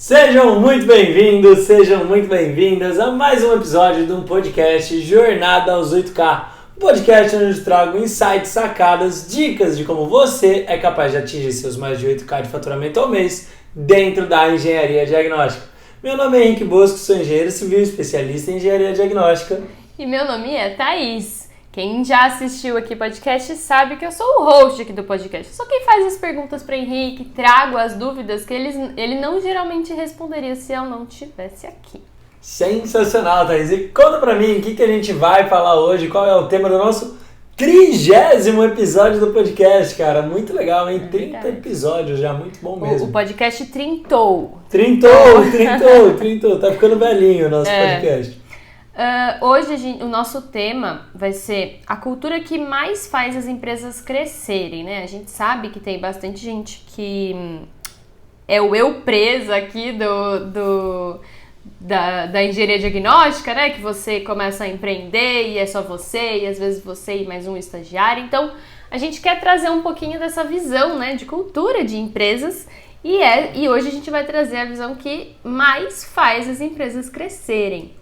Sejam muito bem-vindos, sejam muito bem-vindas a mais um episódio de um podcast Jornada aos 8K. Um podcast onde eu trago insights, sacadas, dicas de como você é capaz de atingir seus mais de 8K de faturamento ao mês dentro da engenharia diagnóstica. Meu nome é Henrique Bosco, sou engenheiro civil, especialista em engenharia diagnóstica. E meu nome é Thaís. Quem já assistiu aqui o podcast sabe que eu sou o host aqui do podcast. Eu sou quem faz as perguntas para Henrique, trago as dúvidas que ele não geralmente responderia se eu não estivesse aqui. Sensacional, Thaís. E conta pra mim o que a gente vai falar hoje, qual é o tema do nosso 30º episódio do podcast, cara. Muito legal, hein? 30 episódios já, muito bom mesmo. O podcast trintou. Trintou. Tá ficando velhinho o nosso podcast. Hoje o nosso tema vai ser a cultura que mais faz as empresas crescerem, né? A gente sabe que tem bastante gente que é o eu presa aqui da engenharia diagnóstica, né? Que você começa a empreender e é só você, e às vezes você e mais um estagiário. Então, a gente quer trazer um pouquinho dessa visão, né? De cultura de empresas e hoje a gente vai trazer a visão que mais faz as empresas crescerem.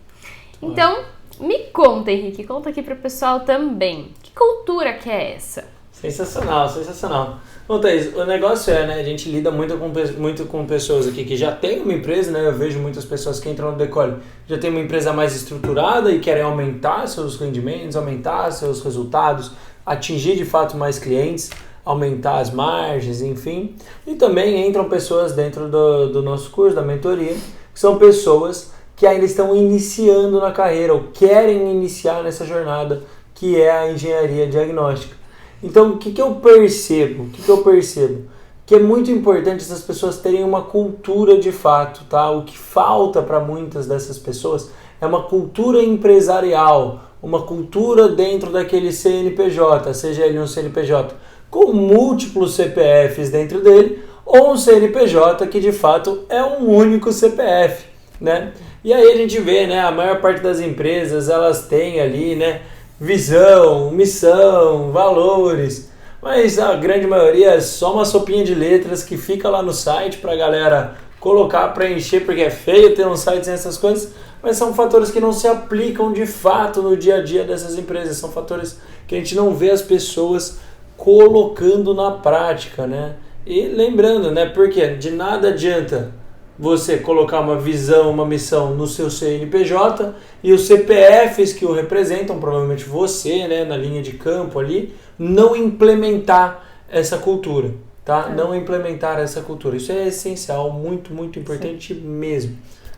Então, me conta, Henrique, conta aqui pro pessoal também. Que cultura que é essa? Sensacional. Bom, Thaís, o negócio é, né, a gente lida muito com pessoas aqui que já tem uma empresa, né, eu vejo muitas pessoas que entram no Decole, já tem uma empresa mais estruturada e querem aumentar seus rendimentos, aumentar seus resultados, atingir de fato mais clientes, aumentar as margens, enfim. E também entram pessoas dentro do nosso curso, da mentoria, que são pessoas que ainda estão iniciando na carreira ou querem iniciar nessa jornada que é a engenharia diagnóstica. Então, o que eu percebo? Que é muito importante essas pessoas terem uma cultura de fato, tá? O que falta para muitas dessas pessoas é uma cultura empresarial, uma cultura dentro daquele CNPJ, seja ele um CNPJ com múltiplos CPFs dentro dele ou um CNPJ que de fato é um único CPF, né? E aí a gente vê, né, a maior parte das empresas, elas têm ali, né, visão, missão, valores, mas a grande maioria é só uma sopinha de letras que fica lá no site pra galera colocar, preencher, porque é feio ter um site sem essas coisas, mas são fatores que não se aplicam de fato no dia a dia dessas empresas, são fatores que a gente não vê as pessoas colocando na prática, né? E lembrando, né, porque de nada adianta você colocar uma visão, uma missão no seu CNPJ e os CPFs que o representam, provavelmente você, né, na linha de campo ali, não implementar essa cultura, tá? Não implementar essa cultura. Isso é essencial, muito, muito importante mesmo,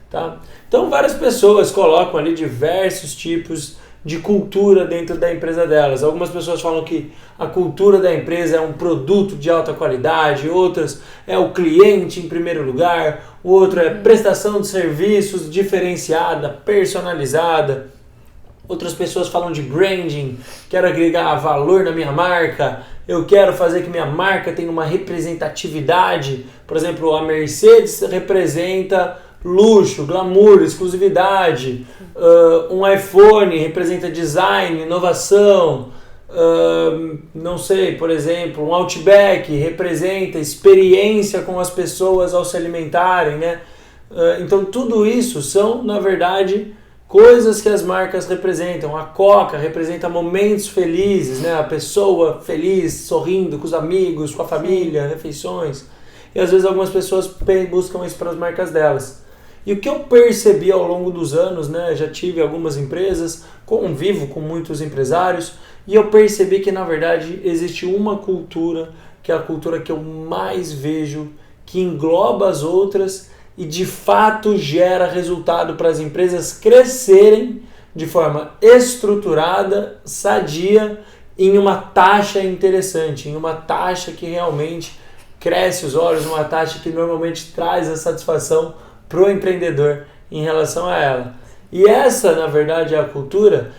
tá? Então, várias pessoas colocam ali diversos tipos de cultura dentro da empresa delas. Algumas pessoas falam que a cultura da empresa é um produto de alta qualidade, outras é o cliente em primeiro lugar, o outro é prestação de serviços diferenciada, personalizada. Outras pessoas falam de branding, quero agregar valor na minha marca, eu quero fazer que minha marca tenha uma representatividade. Por exemplo, a Mercedes representa luxo, glamour, exclusividade. Um iPhone representa design, inovação. Não sei, por exemplo, um Outback representa experiência com as pessoas ao se alimentarem, né? Então tudo isso são, na verdade, coisas que as marcas representam. A Coca representa momentos felizes, né? A pessoa feliz, sorrindo com os amigos, com a família, refeições. E às vezes algumas pessoas buscam isso para as marcas delas. E o que eu percebi ao longo dos anos, né, já tive algumas empresas, convivo com muitos empresários, e eu percebi que, na verdade, existe uma cultura, que é a cultura que eu mais vejo, que engloba as outras e, de fato, gera resultado para as empresas crescerem de forma estruturada, sadia, em uma taxa interessante, em uma taxa que realmente cresce os olhos, uma taxa que normalmente traz a satisfação para o empreendedor em relação a ela. E essa, na verdade, é a cultura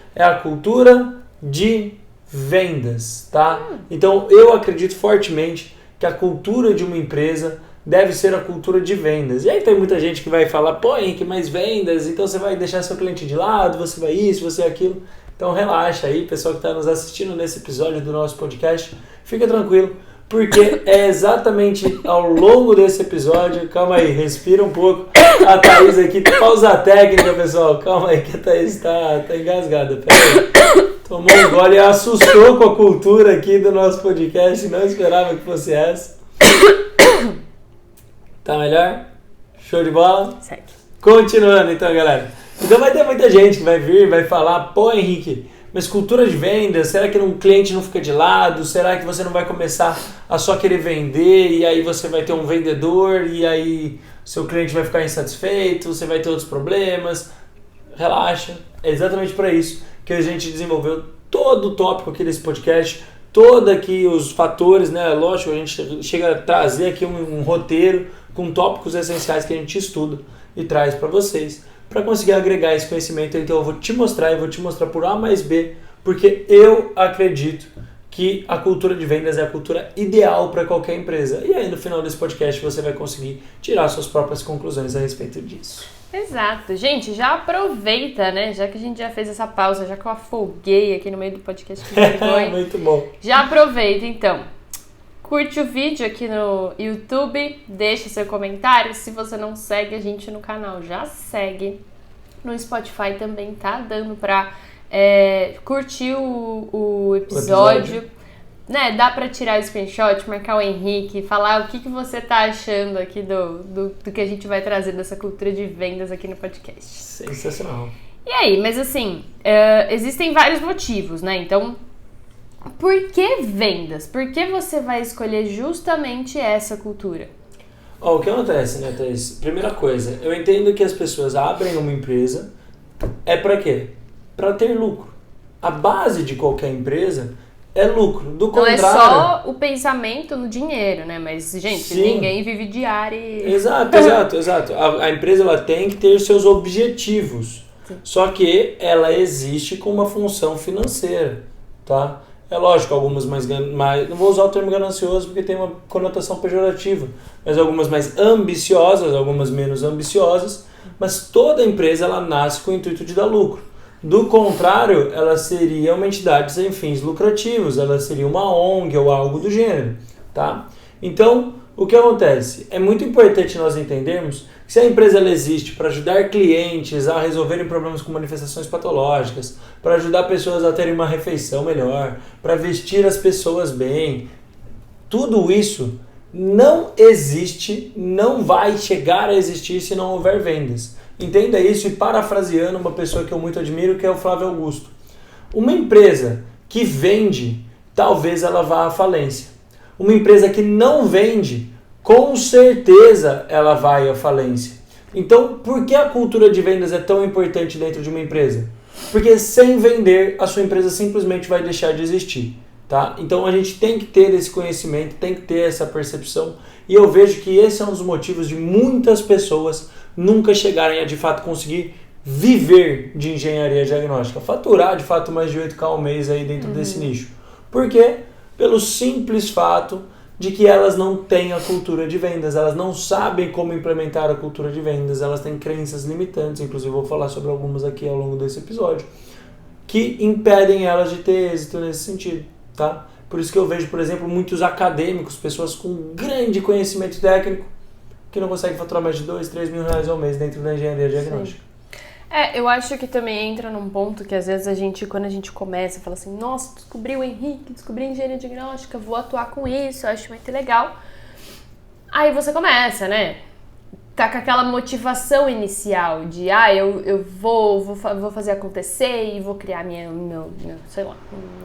de vendas, tá? Então, eu acredito fortemente que a cultura de uma empresa deve ser a cultura de vendas. E aí tem muita gente que vai falar, pô, Henrique, mais vendas, então você vai deixar seu cliente de lado, você vai isso, você aquilo. Então relaxa aí, pessoal que está nos assistindo nesse episódio do nosso podcast, fica tranquilo, porque é exatamente ao longo desse episódio. Calma aí, respira um pouco. A Thaís aqui, pausa técnica, pessoal. Calma aí que a Thaís tá engasgada. Pera aí. Tomou um gole e assustou com a cultura aqui do nosso podcast. Não esperava que fosse essa. Tá melhor? Show de bola? Segue. Continuando então, galera. Então vai ter muita gente que vai vir, vai falar, pô, Henrique, mas cultura de vendas, será que um cliente não fica de lado? Será que você não vai começar a só querer vender e aí você vai ter um vendedor e aí seu cliente vai ficar insatisfeito, você vai ter outros problemas? Relaxa, é exatamente para isso que a gente desenvolveu todo o tópico aqui desse podcast, todos aqui os fatores, né? Lógico, a gente chega a trazer aqui um roteiro com tópicos essenciais que a gente estuda e traz para vocês, para conseguir agregar esse conhecimento. Então eu vou te mostrar por A mais B, porque eu acredito que a cultura de vendas é a cultura ideal para qualquer empresa. E aí no final desse podcast você vai conseguir tirar suas próprias conclusões a respeito disso. Exato. Gente, já aproveita, né? Já que a gente já fez essa pausa, já que eu afoguei aqui no meio do podcast que foi. Muito bom. Já aproveita, então. Curte o vídeo aqui no YouTube, deixa seu comentário. Se você não segue a gente no canal, já segue. No Spotify também tá dando pra curtir o episódio. Né? Dá pra tirar o screenshot, marcar o Henrique, falar o que você tá achando aqui do que a gente vai trazer dessa cultura de vendas aqui no podcast. Sensacional. E aí, mas assim, existem vários motivos, né? Então, por que vendas? Por que você vai escolher justamente essa cultura? O que acontece, né, Thaís? Primeira coisa, eu entendo que as pessoas abrem uma empresa, pra quê? Pra ter lucro. A base de qualquer empresa é lucro. Do contrário... Não é só o pensamento no dinheiro, né? Mas, gente, sim, ninguém vive de ar e... Exato. A empresa ela tem que ter seus objetivos. Sim. Só que ela existe com uma função financeira, tá? É lógico, algumas mais... Não vou usar o termo ganancioso porque tem uma conotação pejorativa, mas algumas mais ambiciosas, algumas menos ambiciosas, mas toda empresa ela nasce com o intuito de dar lucro. Do contrário, ela seria uma entidade sem fins lucrativos, ela seria uma ONG ou algo do gênero, tá? Então, o que acontece? É muito importante nós entendermos que se a empresa ela existe para ajudar clientes a resolverem problemas com manifestações patológicas, para ajudar pessoas a terem uma refeição melhor, para vestir as pessoas bem, tudo isso não existe, não vai chegar a existir se não houver vendas. Entenda isso, e parafraseando uma pessoa que eu muito admiro, que é o Flávio Augusto. Uma empresa que vende, talvez ela vá à falência. Uma empresa que não vende, com certeza ela vai à falência. Então, por que a cultura de vendas é tão importante dentro de uma empresa? Porque sem vender, a sua empresa simplesmente vai deixar de existir. Tá? Então a gente tem que ter esse conhecimento, tem que ter essa percepção, e eu vejo que esse é um dos motivos de muitas pessoas nunca chegarem a de fato conseguir viver de engenharia diagnóstica, faturar de fato mais de 8K ao mês aí dentro desse nicho. Por quê? Pelo simples fato de que elas não têm a cultura de vendas, elas não sabem como implementar a cultura de vendas, elas têm crenças limitantes, inclusive eu vou falar sobre algumas aqui ao longo desse episódio, que impedem elas de ter êxito nesse sentido. Tá? Por isso que eu vejo, por exemplo, muitos acadêmicos, pessoas com grande conhecimento técnico, que não conseguem faturar mais de 2, 3 mil reais ao mês dentro da engenharia diagnóstica. Eu acho que também entra num ponto que às vezes quando a gente começa, fala assim, nossa, descobri o Henrique, descobri a engenharia diagnóstica, vou atuar com isso, acho muito legal. Aí você começa, né? Tá com aquela motivação inicial de, eu vou fazer acontecer e vou criar meu sei lá,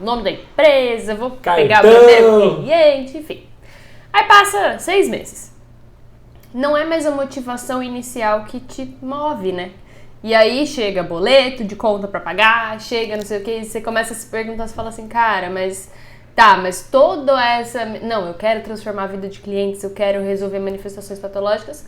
o nome da empresa, vou pegar o primeiro cliente, enfim. Aí passa 6 meses. Não é mais a motivação inicial que te move, né? E aí chega boleto de conta pra pagar, chega não sei o que, e você começa a se perguntar, você fala assim, cara, mas toda essa... Não, eu quero transformar a vida de clientes, eu quero resolver manifestações patológicas.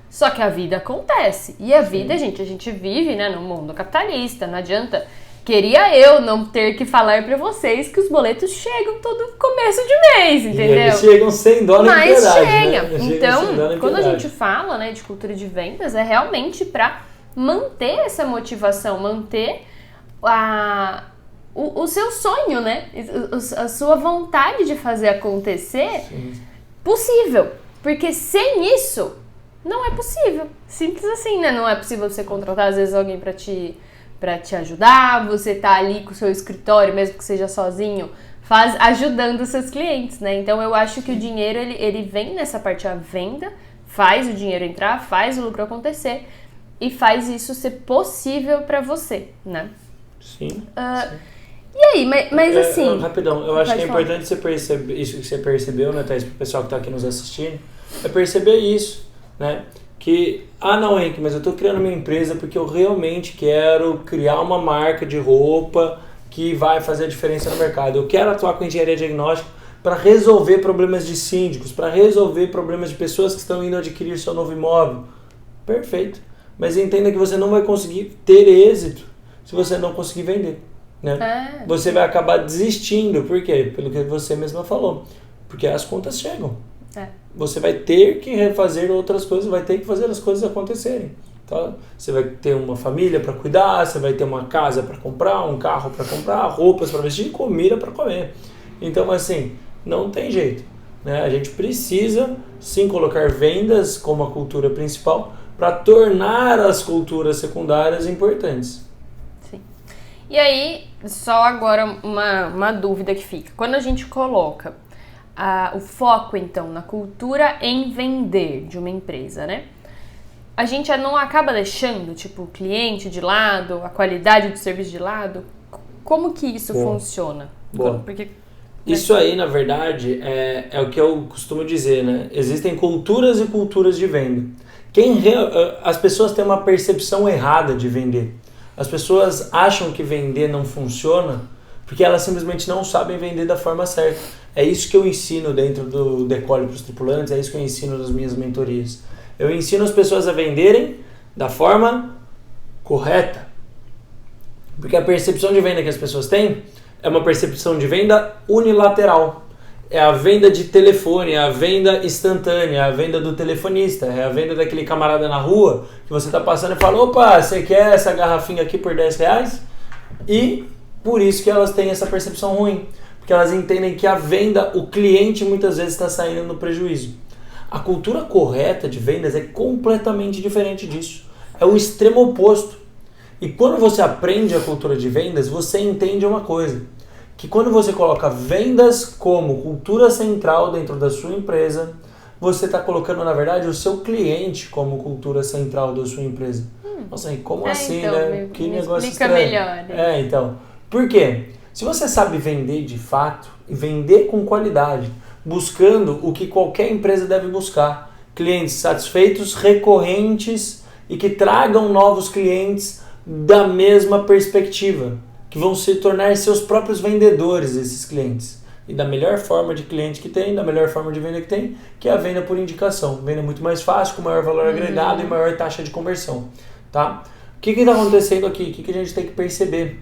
Só que a vida acontece. E a vida, gente, a gente vive, né, no mundo capitalista. Não adianta. Queria eu não ter que falar pra vocês que os boletos chegam todo começo de mês, entendeu? E eles chegam sem dó nem piedade. Mas chega. Né? Então, quando a gente fala, né, de cultura de vendas, é realmente pra manter essa motivação, manter o seu sonho, né? A sua vontade de fazer acontecer possível. Porque sem isso, não é possível. Simples assim, né? Não é possível você contratar, às vezes, alguém para te ajudar, você tá ali com o seu escritório, mesmo que seja sozinho, ajudando os seus clientes, né? Então, eu acho que o dinheiro, ele vem nessa parte, a venda, faz o dinheiro entrar, faz o lucro acontecer e faz isso ser possível para você, né? Sim. E aí, mas assim... Rapidão, eu acho que é importante você perceber isso que você percebeu, né, Thaís, pro pessoal que tá aqui nos assistindo, é perceber isso, né? Que, não, Henrique, mas eu tô criando minha empresa porque eu realmente quero criar uma marca de roupa que vai fazer a diferença no mercado. Eu quero atuar com engenharia diagnóstica para resolver problemas de síndicos, para resolver problemas de pessoas que estão indo adquirir seu novo imóvel. Perfeito. Mas entenda que você não vai conseguir ter êxito se você não conseguir vender. Né? Você vai acabar desistindo. Por quê? Pelo que você mesma falou. Porque as contas chegam. Você vai ter que refazer outras coisas, vai ter que fazer as coisas acontecerem. Tá? Você vai ter uma família para cuidar, você vai ter uma casa para comprar, um carro para comprar, roupas para vestir, comida para comer. Então, assim, não tem jeito. Né? A gente precisa, sim, colocar vendas como a cultura principal para tornar as culturas secundárias importantes. Sim. E aí, só agora uma dúvida que fica. Quando a gente coloca o foco, então, na cultura em vender de uma empresa, né? A gente não acaba deixando, tipo, o cliente de lado, a qualidade do serviço de lado? Como que isso funciona? Porque... Isso aí, na verdade, é o que eu costumo dizer, né? Existem culturas e culturas de venda. As pessoas têm uma percepção errada de vender. As pessoas acham que vender não funciona porque elas simplesmente não sabem vender da forma certa. É isso que eu ensino dentro do Decolle para os tripulantes, é isso que eu ensino nas minhas mentorias. Eu ensino as pessoas a venderem da forma correta. Porque a percepção de venda que as pessoas têm é uma percepção de venda unilateral. É a venda de telefone, é a venda instantânea, é a venda do telefonista, é a venda daquele camarada na rua que você está passando e fala: opa, você quer essa garrafinha aqui por R$10? E por isso que elas têm essa percepção ruim. Porque elas entendem que a venda, o cliente muitas vezes está saindo no prejuízo. A cultura correta de vendas é completamente diferente disso. É o extremo oposto. E quando você aprende a cultura de vendas, você entende uma coisa. Que quando você coloca vendas como cultura central dentro da sua empresa, você está colocando, na verdade, o seu cliente como cultura central da sua empresa. Nossa, como assim, então, né? Que negócio estranho. Melhor. Então. Por quê? Se você sabe vender de fato e vender com qualidade, buscando o que qualquer empresa deve buscar, clientes satisfeitos, recorrentes e que tragam novos clientes da mesma perspectiva, que vão se tornar seus próprios vendedores, esses clientes. E da melhor forma de cliente que tem, da melhor forma de venda que tem, que é a venda por indicação. Venda muito mais fácil, com maior valor agregado e maior taxa de conversão. Tá? O que está acontecendo aqui? O que a gente tem que perceber?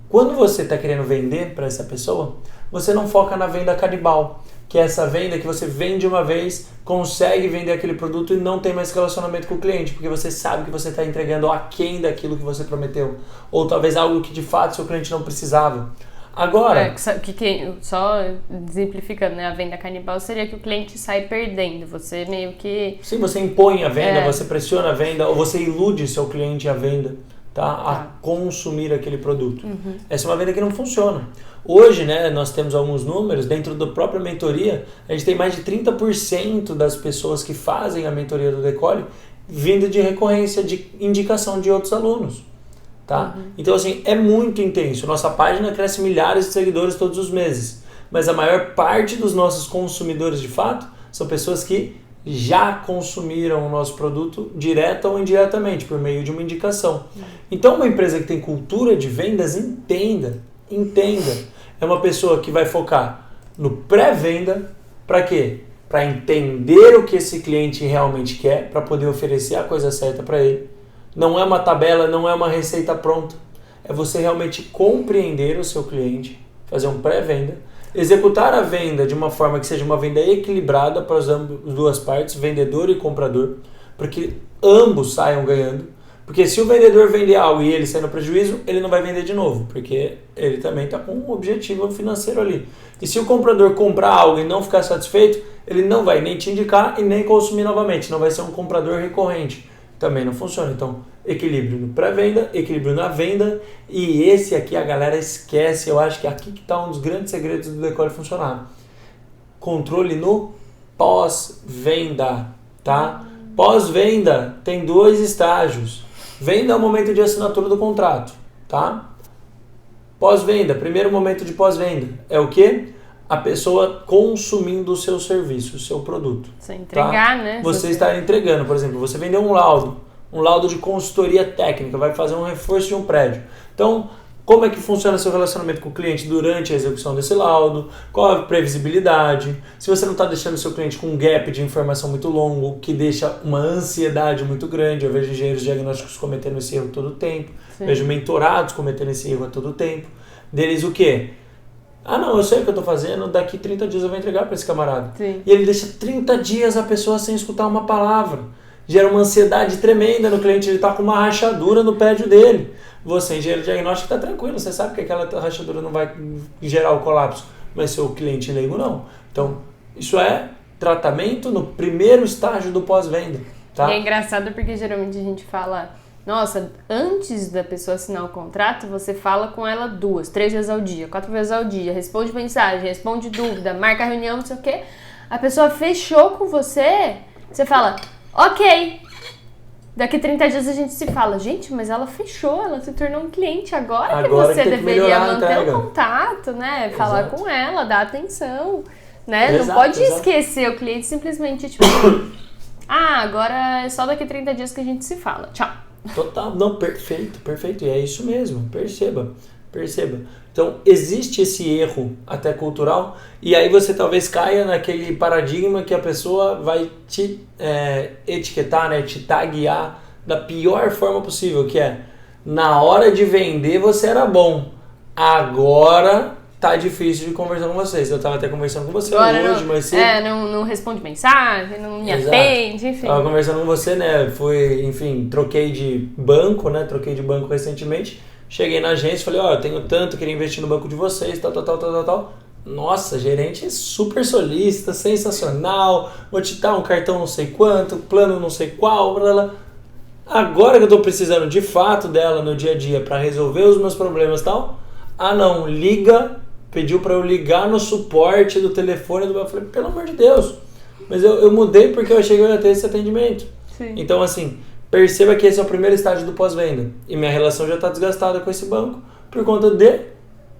Quando você está querendo vender para essa pessoa, você não foca na venda canibal, que é essa venda que você vende uma vez, consegue vender aquele produto e não tem mais relacionamento com o cliente, porque você sabe que você está entregando aquém daquilo que você prometeu, ou talvez algo que de fato seu cliente não precisava. Agora... só exemplificando, né? A venda canibal seria que o cliente sai perdendo, você meio que... Sim, você impõe a venda, você pressiona a venda, ou você ilude seu cliente à venda. A consumir aquele produto. Essa é uma venda que não funciona. Hoje, né, nós temos alguns números, dentro da própria mentoria, a gente tem mais de 30% das pessoas que fazem a mentoria do Decolle vindo de recorrência, de indicação de outros alunos. Tá? Então, assim, é muito intenso. Nossa página cresce milhares de seguidores todos os meses, mas a maior parte dos nossos consumidores, de fato, são pessoas que já consumiram o nosso produto direta ou indiretamente, por meio de uma indicação. Então, uma empresa que tem cultura de vendas, entenda. É uma pessoa que vai focar no pré-venda, para quê? Para entender o que esse cliente realmente quer, para poder oferecer a coisa certa para ele. Não é uma tabela, não é uma receita pronta. É você realmente compreender o seu cliente, fazer um pré-venda, executar a venda de uma forma que seja uma venda equilibrada para as duas partes, vendedor e comprador, para que ambos saiam ganhando, Porque se o vendedor vender algo e ele sair no prejuízo, ele não vai vender de novo, porque ele também está com um objetivo financeiro ali. E se o comprador comprar algo e não ficar satisfeito, ele não vai nem te indicar e nem consumir novamente, não vai ser um comprador recorrente. Também não funciona. Então, equilíbrio no pré-venda, equilíbrio na venda, e esse aqui a galera esquece, eu acho que aqui que está um dos grandes segredos do Decole funcionar. Controle no pós-venda, tá? Pós-venda tem 2 estágios. Venda é o momento de assinatura do contrato, tá? Pós-venda, primeiro momento de pós-venda é o quê? A pessoa consumindo o seu serviço, o seu produto. Você entregar, tá? né? Você está entregando, por exemplo, você vendeu um laudo de consultoria técnica, vai fazer um reforço de um prédio. Então, como é que funciona seu relacionamento com o cliente durante a execução desse laudo? Qual a previsibilidade? Se você não está deixando o seu cliente com um gap de informação muito longo, que deixa uma ansiedade muito grande. Eu vejo engenheiros diagnósticos cometendo esse erro todo o tempo. Sim. Vejo mentorados cometendo esse erro a todo o tempo. Deles o quê? Ah, não, eu sei o que eu estou fazendo, daqui 30 dias eu vou entregar para esse camarada. Sim. E ele deixa 30 dias a pessoa sem escutar uma palavra. Gera uma ansiedade tremenda no cliente, ele está com uma rachadura no prédio dele. Você, engenheiro diagnóstico, está tranquilo, você sabe que aquela rachadura não vai gerar o colapso, mas seu cliente leigo não. Então, isso é tratamento no primeiro estágio do pós-venda. Tá? E é engraçado porque geralmente a gente fala, nossa, antes da pessoa assinar o contrato, você fala com ela 2, 3 vezes ao dia, 4 vezes ao dia, responde mensagem, responde dúvida, marca reunião, não sei o quê. A pessoa fechou com você, você fala, ok. Daqui 30 dias a gente se fala, gente, mas ela fechou, ela se tornou um cliente, agora que você deveria manter o contato, né? Falar Exato. Com ela, dar atenção, né? Exato, não pode esquecer o cliente simplesmente, tipo, agora é só daqui 30 dias que a gente se fala, tchau. Total, não, perfeito, e é isso mesmo, perceba. Então, existe esse erro até cultural, e aí você talvez caia naquele paradigma que a pessoa vai te etiquetar, né, te taguear da pior forma possível, que é, na hora de vender você era bom, agora tá difícil de conversar com vocês. Eu tava até conversando com você agora hoje, mas você... não responde mensagem, não me atende, enfim. Tava conversando com você, né, troquei de banco recentemente. Cheguei na agência e falei, eu tenho tanto, queria investir no banco de vocês, tal. Nossa, gerente super solícita, sensacional, vou te dar um cartão não sei quanto, plano não sei qual, blá, blá. Agora que eu tô precisando de fato dela no dia a dia para resolver os meus problemas e tal, pediu para eu ligar no suporte do telefone do banco. Eu falei, pelo amor de Deus, mas eu mudei porque eu achei que eu ia ter esse atendimento. Sim. Então, assim, perceba que esse é o primeiro estágio do pós-venda. E minha relação já está desgastada com esse banco por conta de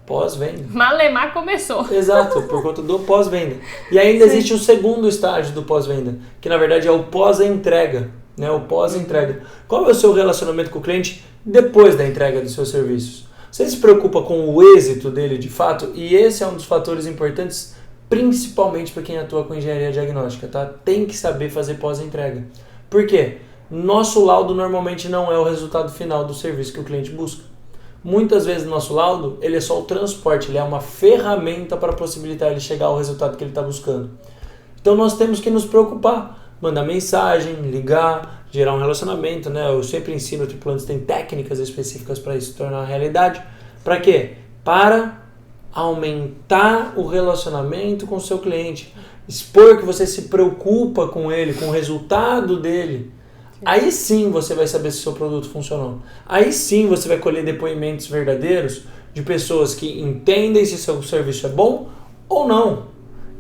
pós-venda. Malemar começou. Exato, por conta do pós-venda. E ainda existe um segundo estágio do pós-venda, que na verdade é o pós-entrega. Né? O pós-entrega. Qual é o seu relacionamento com o cliente depois da entrega dos seus serviços? Você se preocupa com o êxito dele de fato? E esse é um dos fatores importantes, principalmente para quem atua com engenharia diagnóstica. Tá? Tem que saber fazer pós-entrega. Por quê? Nosso laudo normalmente não é o resultado final do serviço que o cliente busca. Muitas vezes o nosso laudo ele é só o transporte, ele é uma ferramenta para possibilitar ele chegar ao resultado que ele está buscando. Então nós temos que nos preocupar, mandar mensagem, ligar, gerar um relacionamento, né? Eu sempre ensino, o tripulantes tem técnicas específicas para isso se tornar realidade. Para quê? Para aumentar o relacionamento com o seu cliente, expor que você se preocupa com ele, com o resultado dele. Aí sim você vai saber se o seu produto funcionou. Aí sim você vai colher depoimentos verdadeiros de pessoas que entendem se seu serviço é bom ou não.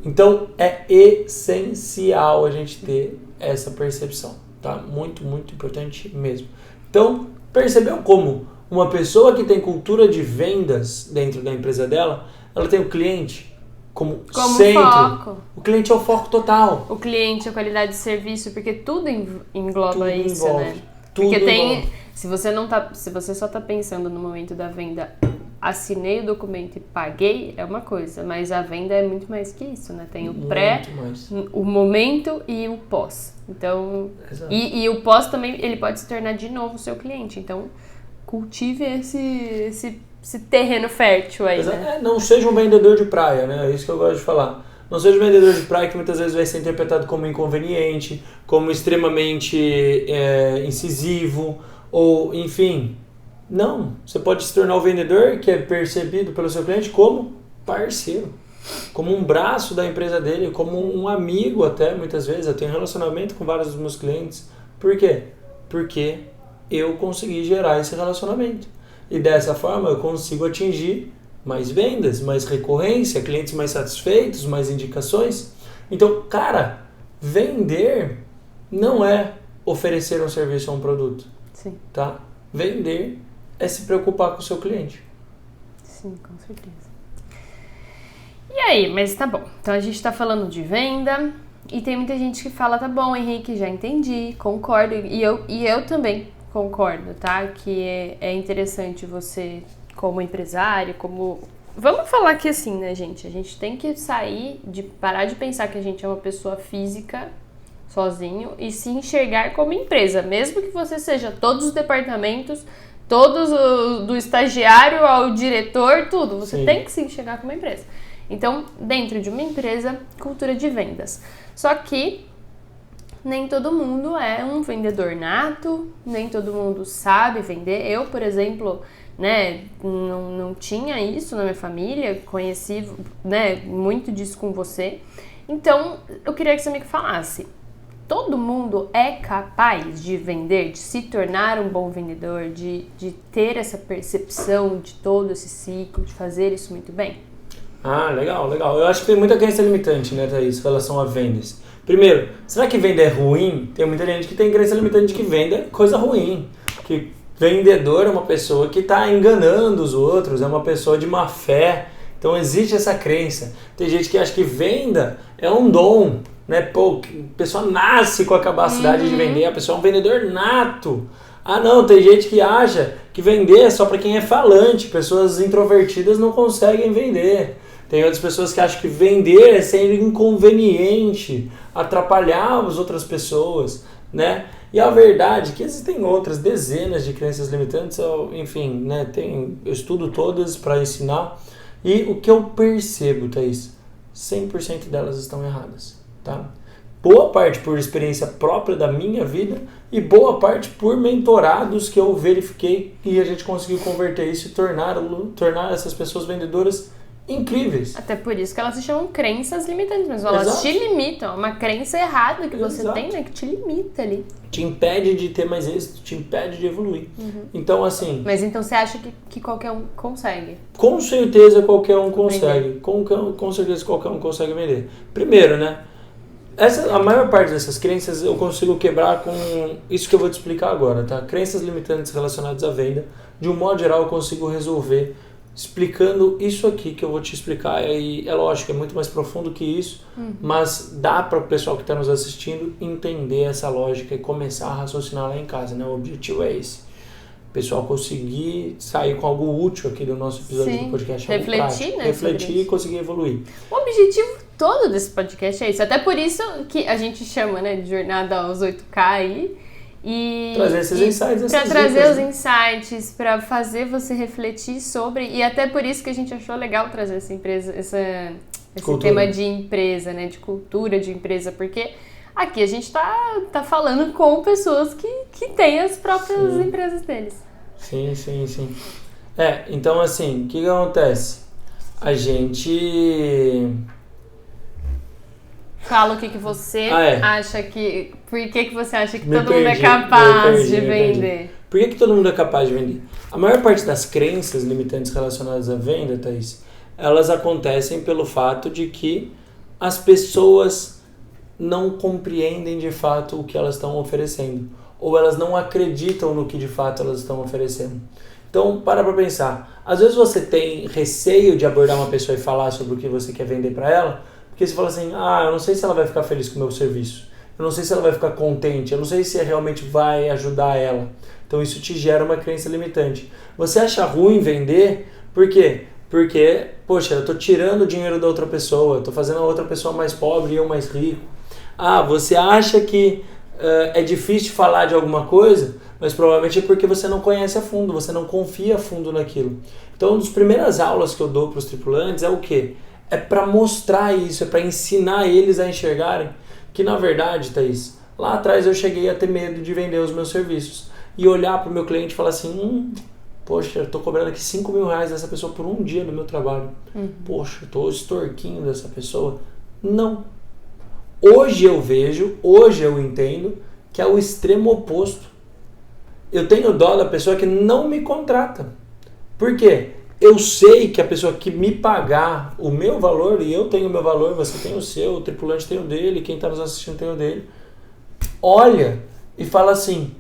Então é essencial a gente ter essa percepção, tá? Muito, muito importante mesmo. Então, percebeu como uma pessoa que tem cultura de vendas dentro da empresa dela, ela tem o cliente como centro. Foco. O cliente é o foco total. O cliente, a qualidade de serviço, porque tudo engloba tudo isso, envolve, né? Tudo porque envolve. se você só tá pensando no momento da venda, assinei o documento e paguei, é uma coisa, mas a venda é muito mais que isso, né? Tem o pré, o momento e o pós. Então, e o pós também, ele pode se tornar de novo o seu cliente. Então, cultive esse terreno fértil aí, né? Não seja um vendedor de praia, né? É isso que eu gosto de falar. Não seja um vendedor de praia que muitas vezes vai ser interpretado como inconveniente, como extremamente incisivo, ou enfim. Não, você pode se tornar o vendedor que é percebido pelo seu cliente como parceiro, como um braço da empresa dele, como um amigo até, muitas vezes. Eu tenho relacionamento com vários dos meus clientes. Por quê? Porque eu consegui gerar esse relacionamento. E dessa forma eu consigo atingir mais vendas, mais recorrência, clientes mais satisfeitos, mais indicações. Então, cara, vender não é oferecer um serviço ou um produto. Sim. Tá? Vender é se preocupar com o seu cliente. Sim, com certeza. E aí, mas tá bom. Então a gente tá falando de venda e tem muita gente que fala, tá bom, Henrique, já entendi, concordo. E eu também concordo, tá? Que é interessante você, como empresário, como... Vamos falar que assim, né, gente? A gente tem que parar de pensar que a gente é uma pessoa física sozinho e se enxergar como empresa. Mesmo que você seja todos os departamentos, todos do estagiário ao diretor, tudo. Você tem que se enxergar como empresa. Então, dentro de uma empresa, cultura de vendas. Só que nem todo mundo é um vendedor nato, nem todo mundo sabe vender. Eu, por exemplo, né, não tinha isso na minha família, conheci, né, muito disso com você. Então, eu queria que você me falasse. Todo mundo é capaz de vender, de se tornar um bom vendedor, de ter essa percepção de todo esse ciclo, de fazer isso muito bem? Ah, legal. Eu acho que tem muita crença limitante, né, Thaís, em relação a vendas. Primeiro, será que venda é ruim? Tem muita gente que tem crença limitante de que venda é coisa ruim. Que vendedor é uma pessoa que está enganando os outros, é uma pessoa de má fé. Então existe essa crença. Tem gente que acha que venda é um dom, né? Pô, a pessoa nasce com a capacidade de vender, a pessoa é um vendedor nato. Ah não, tem gente que acha que vender é só para quem é falante, pessoas introvertidas não conseguem vender. Tem outras pessoas que acham que vender é ser inconveniente, atrapalhar as outras pessoas, né? E a verdade é que existem outras dezenas de crenças limitantes, enfim, né? Eu estudo todas para ensinar e o que eu percebo, Thaís, 100% delas estão erradas, tá? Boa parte por experiência própria da minha vida e boa parte por mentorados que eu verifiquei e a gente conseguiu converter isso e tornar essas pessoas vendedoras incríveis. Até por isso que elas se chamam crenças limitantes, mas elas te limitam. É uma crença errada que você tem, né? Que te limita ali. Te impede de ter mais êxito, te impede de evoluir. Então, assim... Mas então você acha que qualquer um consegue? Com certeza qualquer um consegue. Com certeza qualquer um consegue vender. Primeiro, né? A maior parte dessas crenças eu consigo quebrar com isso que eu vou te explicar agora, tá? Crenças limitantes relacionadas à venda, de um modo geral eu consigo resolver explicando isso aqui que eu vou te explicar. E é lógico, é muito mais profundo que isso, mas dá para o pessoal que está nos assistindo entender essa lógica e começar a raciocinar lá em casa, né? O objetivo é esse. O pessoal conseguir sair com algo útil aqui do nosso episódio do podcast. Refletir, né? Refletir e conseguir evoluir. O objetivo todo desse podcast é isso. Até por isso que a gente chama, né, de Jornada aos 8K aí. E trazer esses insights. Para trazer os insights, para fazer você refletir sobre. E até por isso que a gente achou legal trazer esse tema de empresa, né, de cultura de empresa, porque aqui a gente tá falando com pessoas que têm as próprias empresas deles. Sim. Então assim, o que acontece? A gente... Fala o que você acha que... Por que você acha que todo mundo é capaz de vender? Por que todo mundo é capaz de vender? A maior parte das crenças limitantes relacionadas à venda, Thaís, elas acontecem pelo fato de que as pessoas não compreendem de fato o que elas estão oferecendo. Ou elas não acreditam no que de fato elas estão oferecendo. Então, para pensar. Às vezes você tem receio de abordar uma pessoa e falar sobre o que você quer vender para ela, porque você fala assim, eu não sei se ela vai ficar feliz com o meu serviço, eu não sei se ela vai ficar contente, eu não sei se realmente vai ajudar ela. Então isso te gera uma crença limitante. Você acha ruim vender, por quê? Porque, poxa, eu estou tirando o dinheiro da outra pessoa, eu estou fazendo a outra pessoa mais pobre e eu mais rico. Você acha que é difícil falar de alguma coisa, mas provavelmente é porque você não conhece a fundo, você não confia a fundo naquilo. Então, uma das primeiras aulas que eu dou para os tripulantes é o quê? É para mostrar isso, é para ensinar eles a enxergarem que, na verdade, Thaís, lá atrás eu cheguei a ter medo de vender os meus serviços e olhar para o meu cliente e falar assim, poxa, eu tô cobrando aqui 5 mil reais dessa pessoa por um dia do meu trabalho. Poxa, eu tô extorquindo dessa pessoa. Não. Hoje eu vejo, hoje eu entendo que é o extremo oposto. Eu tenho dó da pessoa que não me contrata. Por quê? Eu sei que a pessoa que me pagar o meu valor, e eu tenho o meu valor, você tem o seu, o tripulante tem o dele, quem está nos assistindo tem o dele, olha e fala assim,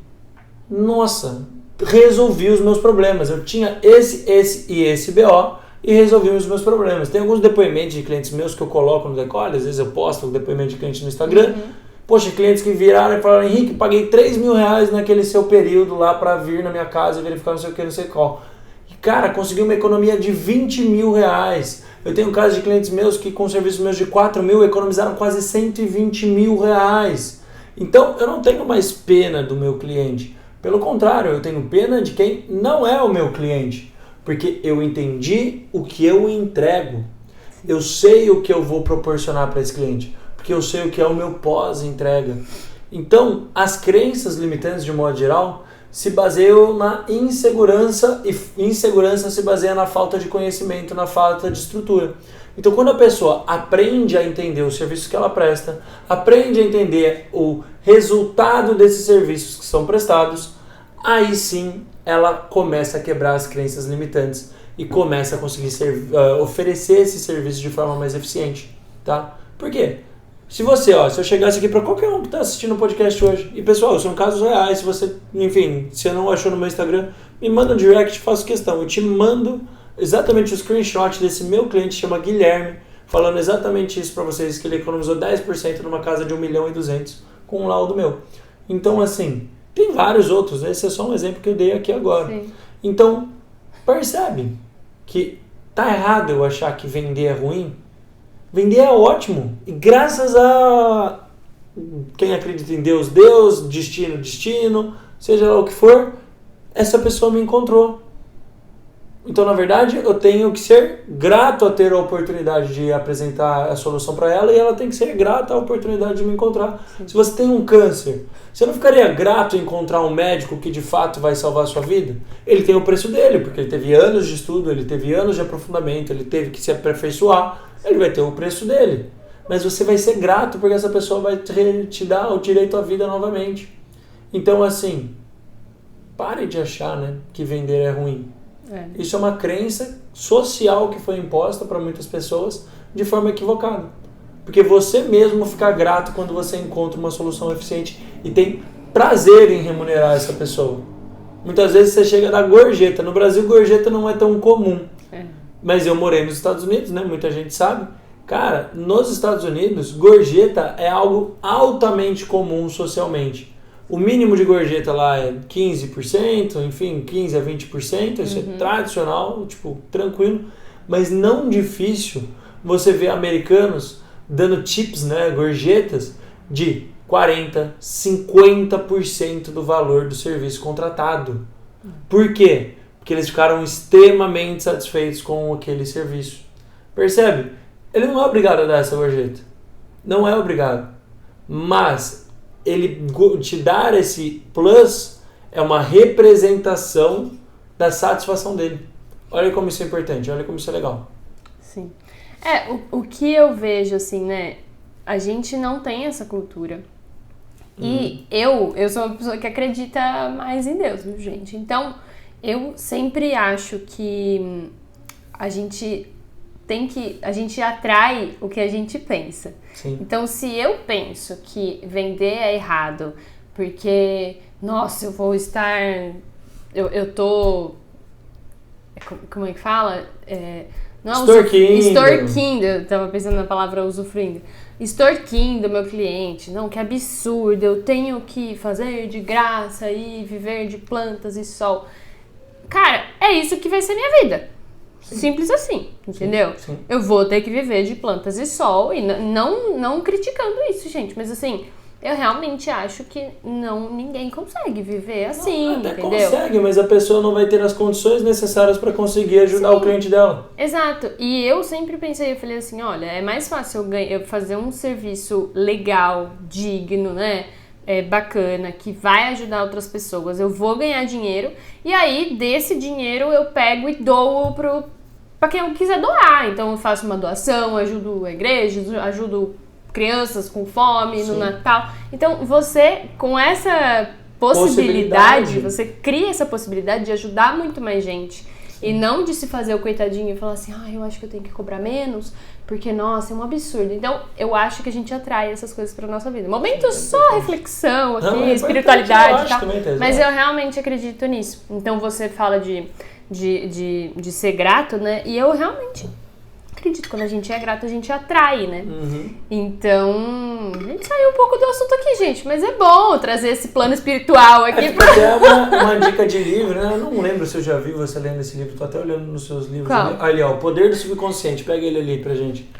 nossa, resolvi os meus problemas. Eu tinha esse e esse BO e resolvi os meus problemas. Tem alguns depoimentos de clientes meus que eu coloco no Decole, às vezes eu posto o depoimento de cliente no Instagram. Poxa, clientes que viraram e falaram, Henrique, paguei 3 mil reais naquele seu período lá para vir na minha casa e verificar não sei o que, não sei qual. E cara, consegui uma economia de 20 mil reais. Eu tenho casos de clientes meus que com serviços meus de 4 mil economizaram quase 120 mil reais. Então eu não tenho mais pena do meu cliente. Pelo contrário, eu tenho pena de quem não é o meu cliente. Porque eu entendi o que eu entrego. Eu sei o que eu vou proporcionar para esse cliente. Porque eu sei o que é o meu pós-entrega. Então, as crenças limitantes, de modo geral, se baseiam na insegurança. E insegurança se baseia na falta de conhecimento, na falta de estrutura. Então, quando a pessoa aprende a entender os serviços que ela presta, aprende a entender o resultado desses serviços que são prestados, aí sim ela começa a quebrar as crenças limitantes e começa a conseguir oferecer esse serviço de forma mais eficiente, tá? Por quê? Se eu chegasse aqui para qualquer um que está assistindo o podcast hoje, e pessoal, são casos reais, se você, enfim, se você não achou no meu Instagram, me manda um direct, faço questão, eu te mando exatamente o screenshot desse meu cliente, chama Guilherme, falando exatamente isso para vocês, que ele economizou 10% numa casa de 1.200.000 com um laudo meu. Então, assim, tem vários outros, esse é só um exemplo que eu dei aqui agora. Sim. Então, percebe que tá errado eu achar que vender é ruim? Vender é ótimo. E graças a quem acredita em Deus, destino, seja lá o que for, essa pessoa me encontrou. Então, na verdade, eu tenho que ser grato a ter a oportunidade de apresentar a solução para ela e ela tem que ser grata à oportunidade de me encontrar. Sim. Se você tem um câncer, você não ficaria grato em encontrar um médico que de fato vai salvar a sua vida? Ele tem o preço dele, porque ele teve anos de estudo, ele teve anos de aprofundamento, ele teve que se aperfeiçoar, ele vai ter o preço dele. Mas você vai ser grato porque essa pessoa vai te dar o direito à vida novamente. Então, assim, pare de achar, né, que vender é ruim. Isso é uma crença social que foi imposta para muitas pessoas de forma equivocada. Porque você mesmo fica grato quando você encontra uma solução eficiente e tem prazer em remunerar essa pessoa. Muitas vezes você chega a dar gorjeta. No Brasil, gorjeta não é tão comum. Mas eu morei nos Estados Unidos, né? Muita gente sabe. Cara, nos Estados Unidos, gorjeta é algo altamente comum socialmente. O mínimo de gorjeta lá é 15%, enfim, 15% a 20%, isso é tradicional, tipo, tranquilo, mas não difícil você ver americanos dando tips, né, gorjetas, de 40%, 50% do valor do serviço contratado. Por quê? Porque eles ficaram extremamente satisfeitos com aquele serviço. Percebe? Ele não é obrigado a dar essa gorjeta. Não é obrigado. Mas ele te dar esse plus é uma representação da satisfação dele. Olha como isso é importante, olha como isso é legal. Sim. O que eu vejo, assim, né? A gente não tem essa cultura. E eu sou uma pessoa que acredita mais em Deus, viu, gente? Então, eu sempre acho que a gente atrai o que a gente pensa. Sim. Então, se eu penso que vender é errado, porque, nossa, eu vou estar... Eu tô... Como é que fala? Não extorquindo. Eu tava pensando na palavra usufruindo. Extorquindo meu cliente. Não, que absurdo. Eu tenho que fazer de graça e viver de plantas e sol. Cara, é isso que vai ser minha vida. Sim. Simples assim, entendeu? Sim, sim. Eu vou ter que viver de plantas e sol e não criticando isso, gente, mas assim, eu realmente acho que ninguém consegue viver assim, até entendeu? Consegue, mas a pessoa não vai ter as condições necessárias para conseguir ajudar o cliente dela. Exato. E eu sempre pensei, eu falei assim, olha, é mais fácil eu fazer um serviço legal, digno, né? Bacana, que vai ajudar outras pessoas. Eu vou ganhar dinheiro e aí desse dinheiro eu pego e dou para quem eu quiser doar. Então eu faço uma doação, ajudo a igreja, ajudo crianças com fome no Natal. Então você, com essa possibilidade, você cria essa possibilidade de ajudar muito mais gente. E não de se fazer o coitadinho e falar assim, eu acho que eu tenho que cobrar menos, porque, nossa, é um absurdo. Então, eu acho que a gente atrai essas coisas pra nossa vida. Momento só reflexão aqui, espiritualidade e tal. Mas eu realmente acredito nisso. Então, você fala de ser grato, né? E eu realmente acredito que quando a gente é grato, a gente atrai, né? Então, a gente saiu um pouco do assunto aqui, gente, mas é bom trazer esse plano espiritual aqui. É uma dica de livro, né? Eu não lembro se eu já vi você lendo esse livro, tô até olhando nos seus livros. Qual? Ali, ó, O Poder do Subconsciente, pega ele ali pra gente.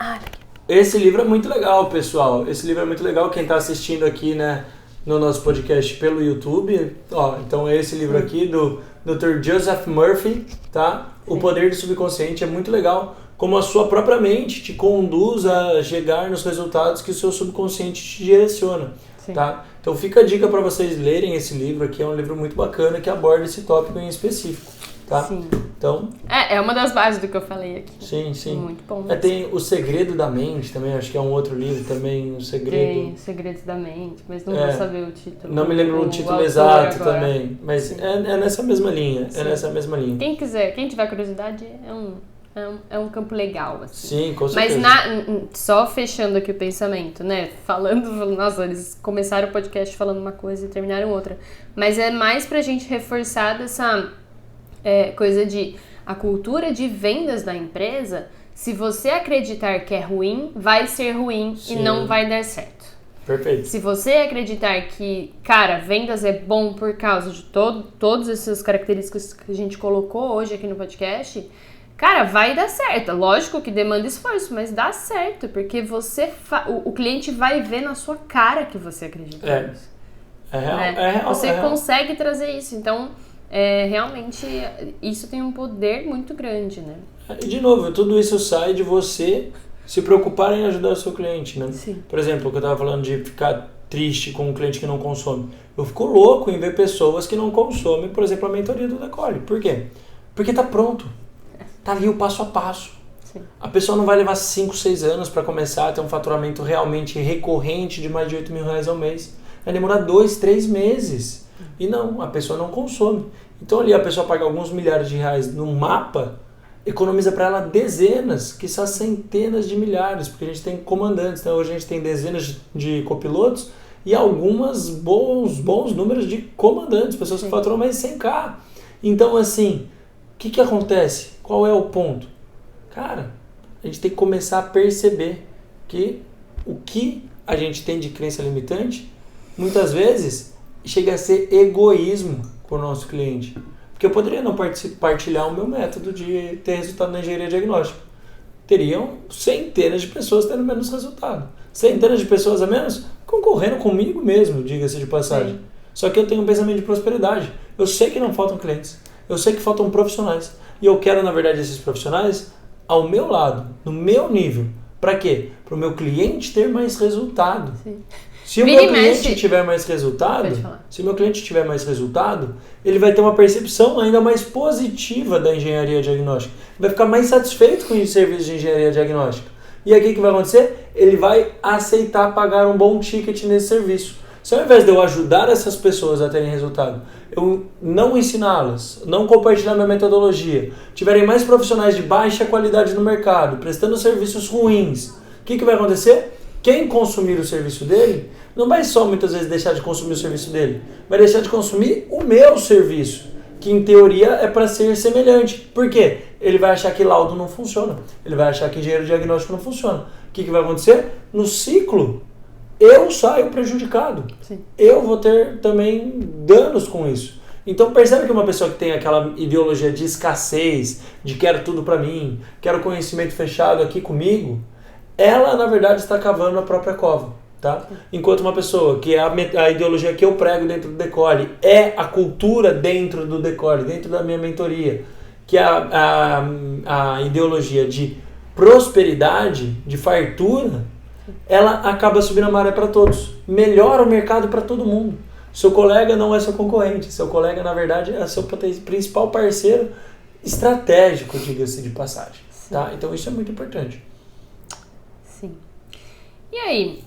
Esse livro é muito legal, pessoal. Esse livro é muito legal, quem tá assistindo aqui, né, no nosso podcast pelo YouTube, ó, então é esse livro aqui do Dr. Joseph Murphy, tá? O Poder do Subconsciente é muito legal. Como a sua própria mente te conduz a chegar nos resultados que o seu subconsciente te direciona, tá? Então fica a dica para vocês lerem esse livro aqui, é um livro muito bacana que aborda esse tópico em específico, tá? Sim. Então, é uma das bases do que eu falei aqui. Sim. Muito bom. Tem O Segredo da Mente também, acho que é um outro livro também, O Segredo... Tem Segredos da Mente, mas não vou saber o título. Não me lembro o título exato agora. Também, mas é nessa mesma linha, Quem quiser, quem tiver curiosidade, é um campo legal, assim. Sim, com certeza. Mas só fechando aqui o pensamento, né? Nossa, eles começaram o podcast falando uma coisa e terminaram outra. Mas é mais pra gente reforçar dessa coisa de a cultura de vendas da empresa. Se você acreditar que é ruim, vai ser ruim. Sim. E não vai dar certo. Perfeito. Se você acreditar que, cara, vendas é bom por causa de todas essas características que a gente colocou hoje aqui no podcast... Cara, vai dar certo. Lógico que demanda esforço, mas dá certo. Porque o cliente vai ver na sua cara que você acredita nisso. É real. Você consegue trazer isso. Então, realmente, isso tem um poder muito grande, né? E, de novo, tudo isso sai de você se preocupar em ajudar o seu cliente, né? Sim. Por exemplo, o que eu estava falando de ficar triste com um cliente que não consome. Eu fico louco em ver pessoas que não consomem, por exemplo, a mentoria do Decole. Por quê? Porque tá pronto. Tá ali o passo a passo. Sim. A pessoa não vai levar 5, 6 anos para começar a ter um faturamento realmente recorrente de mais de R$8.000 ao mês. Vai demorar 2, 3 meses. E não, a pessoa não consome. Então ali a pessoa paga alguns milhares de reais no mapa, economiza para ela dezenas, quiçá centenas de milhares, porque a gente tem comandantes, né? Hoje a gente tem dezenas de copilotos e algumas bons números de comandantes, pessoas que faturam mais de 100k. Então assim, o que acontece? Qual é o ponto? Cara, a gente tem que começar a perceber que o que a gente tem de crença limitante, muitas vezes, chega a ser egoísmo com o nosso cliente. Porque eu poderia não partilhar o meu método de ter resultado na engenharia diagnóstica. Teriam centenas de pessoas tendo menos resultado. Centenas de pessoas a menos concorrendo comigo mesmo, diga-se de passagem. Sim. Só que eu tenho um pensamento de prosperidade. Eu sei que não faltam clientes. Eu sei que faltam profissionais. E eu quero, na verdade, esses profissionais ao meu lado, no meu nível. Para quê? Para o meu cliente ter mais resultado. Sim. Se o meu cliente tiver mais resultado, ele vai ter uma percepção ainda mais positiva da engenharia diagnóstica. Vai ficar mais satisfeito com o serviço de engenharia diagnóstica. E aí o que vai acontecer? Ele vai aceitar pagar um bom ticket nesse serviço. Se ao invés de eu ajudar essas pessoas a terem resultado, eu não ensiná-las, não compartilhar minha metodologia, tiverem mais profissionais de baixa qualidade no mercado, prestando serviços ruins, o que vai acontecer? Quem consumir o serviço dele, não vai só muitas vezes deixar de consumir o serviço dele, vai deixar de consumir o meu serviço, que em teoria é para ser semelhante. Por quê? Ele vai achar que laudo não funciona, ele vai achar que engenheiro diagnóstico não funciona. O que vai acontecer? No ciclo, eu saio prejudicado. Sim. Eu vou ter também danos com isso. Então percebe que uma pessoa que tem aquela ideologia de escassez, de quero tudo para mim, quero conhecimento fechado aqui comigo, ela na verdade está cavando a própria cova. Tá? Enquanto uma pessoa que é a ideologia que eu prego dentro do Decolle é a cultura dentro do Decolle, dentro da minha mentoria, que é a ideologia de prosperidade, de fartura, ela acaba subindo a maré para todos. Melhora o mercado para todo mundo. Seu colega não é seu concorrente, seu colega, na verdade, é seu principal parceiro estratégico, diga-se de passagem. Tá? Então isso é muito importante. Sim. E aí,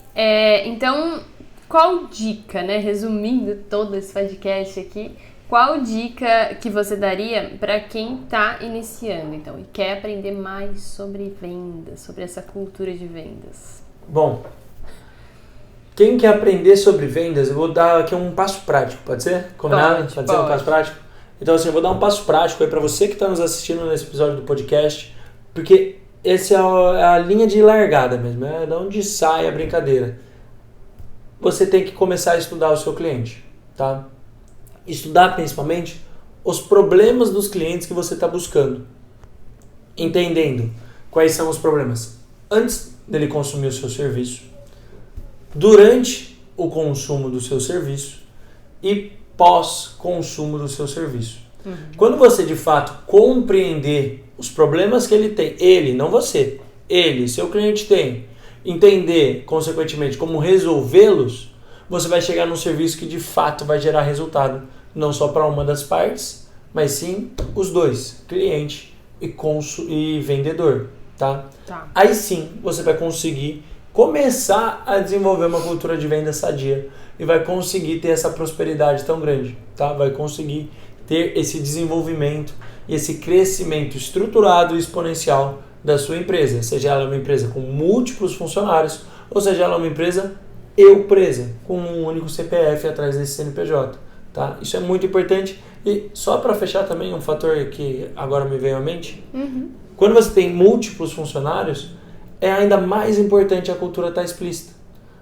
então, qual dica, né, resumindo todo esse podcast aqui, qual dica que você daria para quem está iniciando, então, e quer aprender mais sobre vendas, sobre essa cultura de vendas? Bom, quem quer aprender sobre vendas, eu vou dar aqui um passo prático, pode ser? Combinado? Pode ser um passo prático? Então, assim, eu vou dar um passo prático aí para você que está nos assistindo nesse episódio do podcast, porque essa é a linha de largada mesmo, é de onde sai a brincadeira. Você tem que começar a estudar o seu cliente, tá? Estudar principalmente os problemas dos clientes que você está buscando, entendendo quais são os problemas antes dele consumir o seu serviço, durante o consumo do seu serviço e pós-consumo do seu serviço. Quando você de fato compreender os problemas que ele tem, ele, não você, ele, seu cliente tem, entender consequentemente como resolvê-los, você vai chegar num serviço que de fato vai gerar resultado, não só para uma das partes, mas sim os dois, cliente e vendedor, tá? Aí sim você vai conseguir começar a desenvolver uma cultura de venda sadia e vai conseguir ter essa prosperidade tão grande, tá? Vai conseguir ter esse desenvolvimento e esse crescimento estruturado e exponencial da sua empresa, seja ela uma empresa com múltiplos funcionários ou seja ela uma empresa presa, com um único CPF atrás desse CNPJ, tá? Isso é muito importante. E só para fechar também um fator que agora me veio à mente, quando você tem múltiplos funcionários, é ainda mais importante a cultura estar explícita.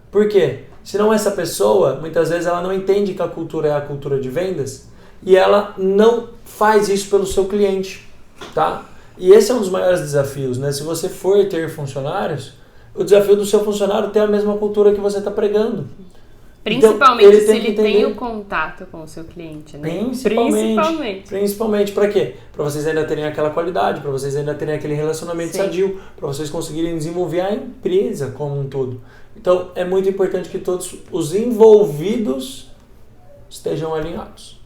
Por quê? Senão essa pessoa, muitas vezes, ela não entende que a cultura é a cultura de vendas e ela não faz isso pelo seu cliente, tá? E esse é um dos maiores desafios, né? Se você for ter funcionários, o desafio do seu funcionário é ter a mesma cultura que você está pregando. Principalmente então, se ele tem o contato com o seu cliente, né? Principalmente para quê? Para vocês ainda terem aquela qualidade, para vocês ainda terem aquele relacionamento sadio, para vocês conseguirem desenvolver a empresa como um todo. Então, é muito importante que todos os envolvidos estejam alinhados.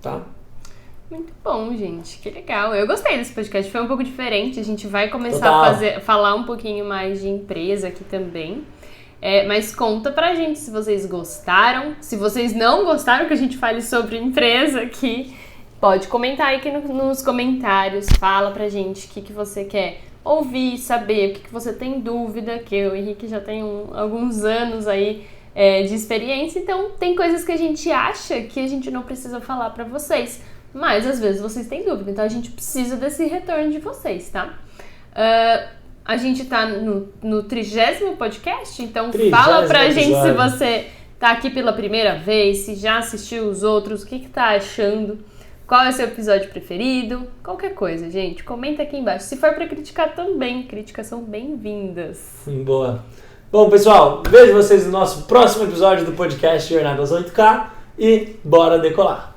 Tá? Muito bom, gente. Que legal. Eu gostei desse podcast. Foi um pouco diferente. A gente vai começar a falar um pouquinho mais de empresa aqui também. Mas conta pra gente se vocês gostaram. Se vocês não gostaram que a gente fale sobre empresa aqui, pode comentar aí aqui nos comentários. Fala pra gente o que você quer ouvir, saber, o que você tem dúvida, que o Henrique já tem alguns anos aí de experiência, então tem coisas que a gente acha que a gente não precisa falar pra vocês, mas às vezes vocês têm dúvida, então a gente precisa desse retorno de vocês, tá? A gente tá no 30º podcast, então fala pra gente se você tá aqui pela primeira vez, se já assistiu os outros, o que tá achando, qual é o seu episódio preferido, qualquer coisa, gente, comenta aqui embaixo. Se for pra criticar também, críticas são bem-vindas. Boa. Bom, pessoal, vejo vocês no nosso próximo episódio do podcast Jornada aos 8K e bora decolar!